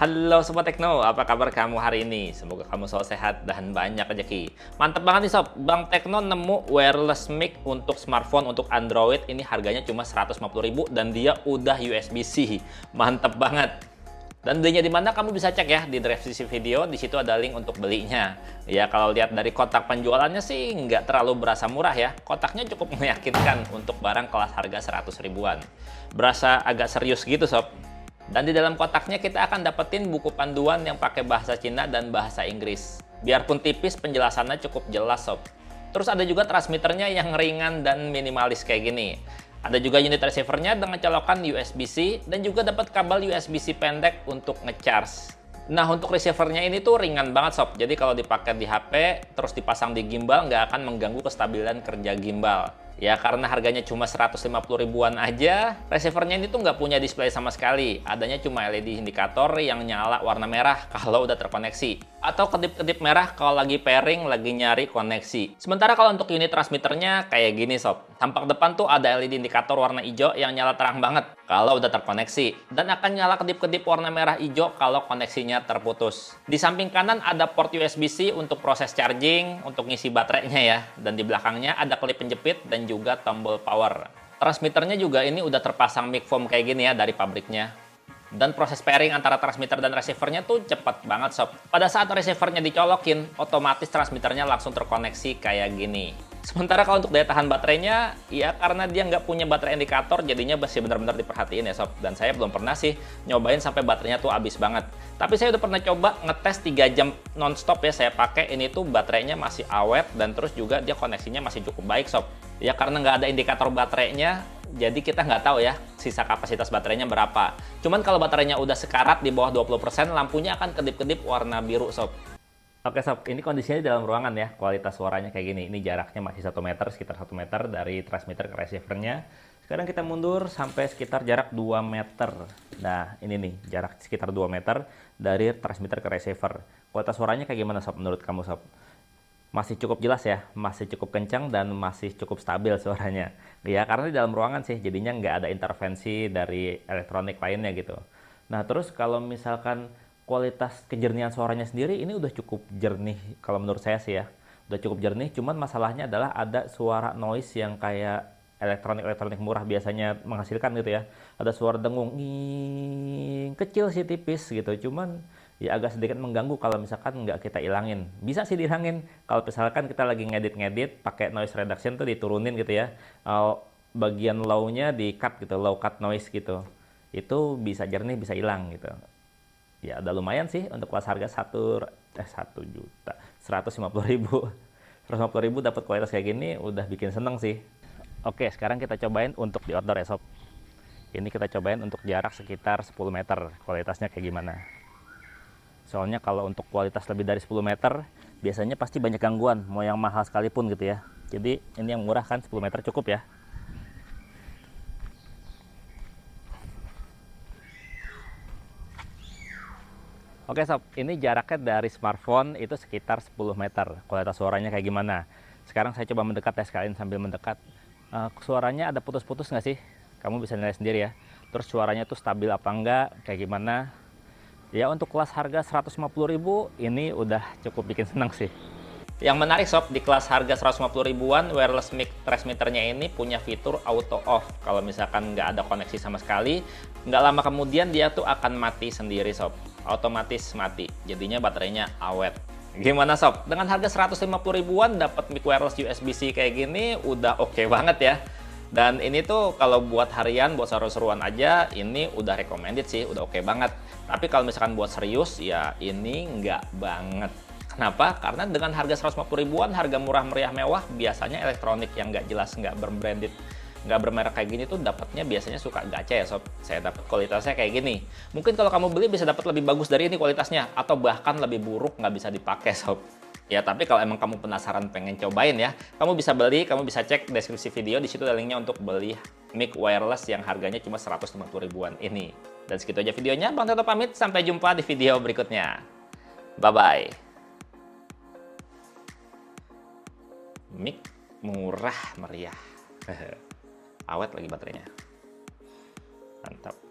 Halo Sobat Tekno, apa kabar kamu hari ini? Semoga kamu selalu sehat dan banyak rezeki. Mantep banget nih Sob, Bang Tekno nemu wireless mic untuk smartphone untuk Android. Ini harganya cuma 150.000 dan dia udah USB-C. Mantep banget. Dan belinya di mana kamu bisa cek ya di deskripsi video, di situ ada link untuk belinya. Ya kalau lihat dari kotak penjualannya sih nggak terlalu berasa murah ya. Kotaknya cukup meyakinkan untuk barang kelas harga 100 ribuan. Berasa agak serius gitu Sob. Dan di dalam kotaknya kita akan dapetin buku panduan yang pakai bahasa Cina dan bahasa Inggris. Biarpun tipis, penjelasannya cukup jelas Sob. Terus ada juga transmitternya yang ringan dan minimalis kayak gini. Ada juga unit receivernya dengan colokan USB-C dan juga dapat kabel USB-C pendek untuk ngecharge. Nah untuk receivernya ini tuh ringan banget Sob. Jadi kalau dipakai di HP terus dipasang di gimbal nggak akan mengganggu kestabilan kerja gimbal. Ya karena harganya cuma 150 ribuan aja, receivernya ini tuh nggak punya display sama sekali. Adanya cuma LED indikator yang nyala warna merah kalau udah terkoneksi. Atau kedip-kedip merah kalau lagi pairing, lagi nyari koneksi. Sementara kalau untuk unit transmitternya kayak gini Sob. Tampak depan tuh ada LED indikator warna hijau yang nyala terang banget kalau udah terkoneksi. Dan akan nyala kedip-kedip warna merah hijau kalau koneksinya terputus. Di samping kanan ada port USB-C untuk proses charging, untuk ngisi baterainya ya. Dan di belakangnya ada klip penjepit dan juga tombol power. Transmitternya juga ini udah terpasang mic foam kayak gini ya dari pabriknya. Dan proses pairing antara transmitter dan receivernya tuh cepet banget Sob. Pada saat receivernya dicolokin, otomatis transmitternya langsung terkoneksi kayak gini. Sementara kalau untuk daya tahan baterainya, ya karena dia nggak punya baterai indikator, jadinya masih benar-benar diperhatiin ya Sob. Dan saya belum pernah sih nyobain sampai baterainya tuh habis banget. Tapi saya udah pernah coba ngetes 3 jam non-stop ya saya pakai, ini tuh baterainya masih awet dan terus juga dia koneksinya masih cukup baik Sob. Ya karena nggak ada indikator baterainya, jadi kita nggak tahu ya sisa kapasitas baterainya berapa. Cuman kalau baterainya udah sekarat di bawah 20%, lampunya akan kedip-kedip warna biru Sob. Oke Sob, ini kondisinya di dalam ruangan ya, kualitas suaranya kayak gini. Ini jaraknya masih 1 meter, sekitar 1 meter dari transmitter ke receivernya. Sekarang kita mundur sampai sekitar jarak 2 meter. Nah ini nih, jarak sekitar 2 meter dari transmitter ke receiver. Kualitas suaranya kayak gimana Sob menurut kamu Sob? Masih cukup jelas ya, masih cukup kencang dan masih cukup stabil suaranya. Ya karena di dalam ruangan sih, jadinya nggak ada intervensi dari elektronik lainnya gitu. Nah terus kalau misalkan kualitas kejernihan suaranya sendiri ini udah cukup jernih kalau menurut saya sih ya. Udah cukup jernih, cuman masalahnya adalah ada suara noise yang kayak elektronik murah biasanya menghasilkan gitu ya. Ada suara dengung, kecil sih tipis gitu, cuman ya agak sedikit mengganggu kalau misalkan nggak kita ilangin. Bisa sih dihilangin kalau misalkan kita lagi ngedit pakai noise reduction tuh diturunin gitu ya. Bagian low-nya di cut gitu, low cut noise gitu. Itu bisa jernih, bisa hilang gitu. Ya udah lumayan sih untuk kelas harga 1.150.000. 150.000 dapat kualitas kayak gini udah bikin seneng sih. Oke, sekarang kita cobain untuk di outdoor ya Sob. Ini kita cobain untuk jarak sekitar 10 meter. Kualitasnya kayak gimana? Soalnya kalau untuk kualitas lebih dari 10 meter, biasanya pasti banyak gangguan, mau yang mahal sekalipun gitu ya. Jadi ini yang murah kan, 10 meter cukup ya. Oke Sob, ini jaraknya dari smartphone itu sekitar 10 meter. Kualitas suaranya kayak gimana? Sekarang saya coba mendekat ya, sekalian sambil mendekat. Suaranya ada putus-putus nggak sih? Kamu bisa nilai sendiri ya. Terus suaranya tuh stabil apa enggak, kayak gimana? Ya untuk kelas harga 150.000 ini udah cukup bikin seneng sih. Yang menarik Sob, di kelas harga 150 ribuan, wireless mic transmitternya ini punya fitur auto off. Kalau misalkan nggak ada koneksi sama sekali, nggak lama kemudian dia tuh akan mati sendiri Sob. Otomatis mati, jadinya baterainya awet. Gimana Sob? Dengan harga 150 ribuan dapat mic wireless USB-C kayak gini udah oke banget ya. Dan ini tuh kalau buat harian, buat seru-seruan aja, ini udah recommended sih, udah oke banget. Tapi kalau misalkan buat serius, ya ini nggak banget. Kenapa? Karena dengan harga 150 ribuan, harga murah meriah mewah, biasanya elektronik yang nggak jelas, nggak berbranded, nggak bermerek kayak gini tuh dapatnya biasanya suka gacha ya Sob. Saya dapat kualitasnya kayak gini. Mungkin kalau kamu beli bisa dapat lebih bagus dari ini kualitasnya, atau bahkan lebih buruk nggak bisa dipakai Sob. Ya, tapi kalau emang kamu penasaran pengen cobain ya, kamu bisa beli, kamu bisa cek deskripsi video, di situ ada linknya untuk beli mic wireless yang harganya cuma 150 ribuan ini. Dan segitu aja videonya, Bang Tekno pamit, sampai jumpa di video berikutnya. Bye-bye. Mic murah meriah. Awet lagi baterainya. Mantap.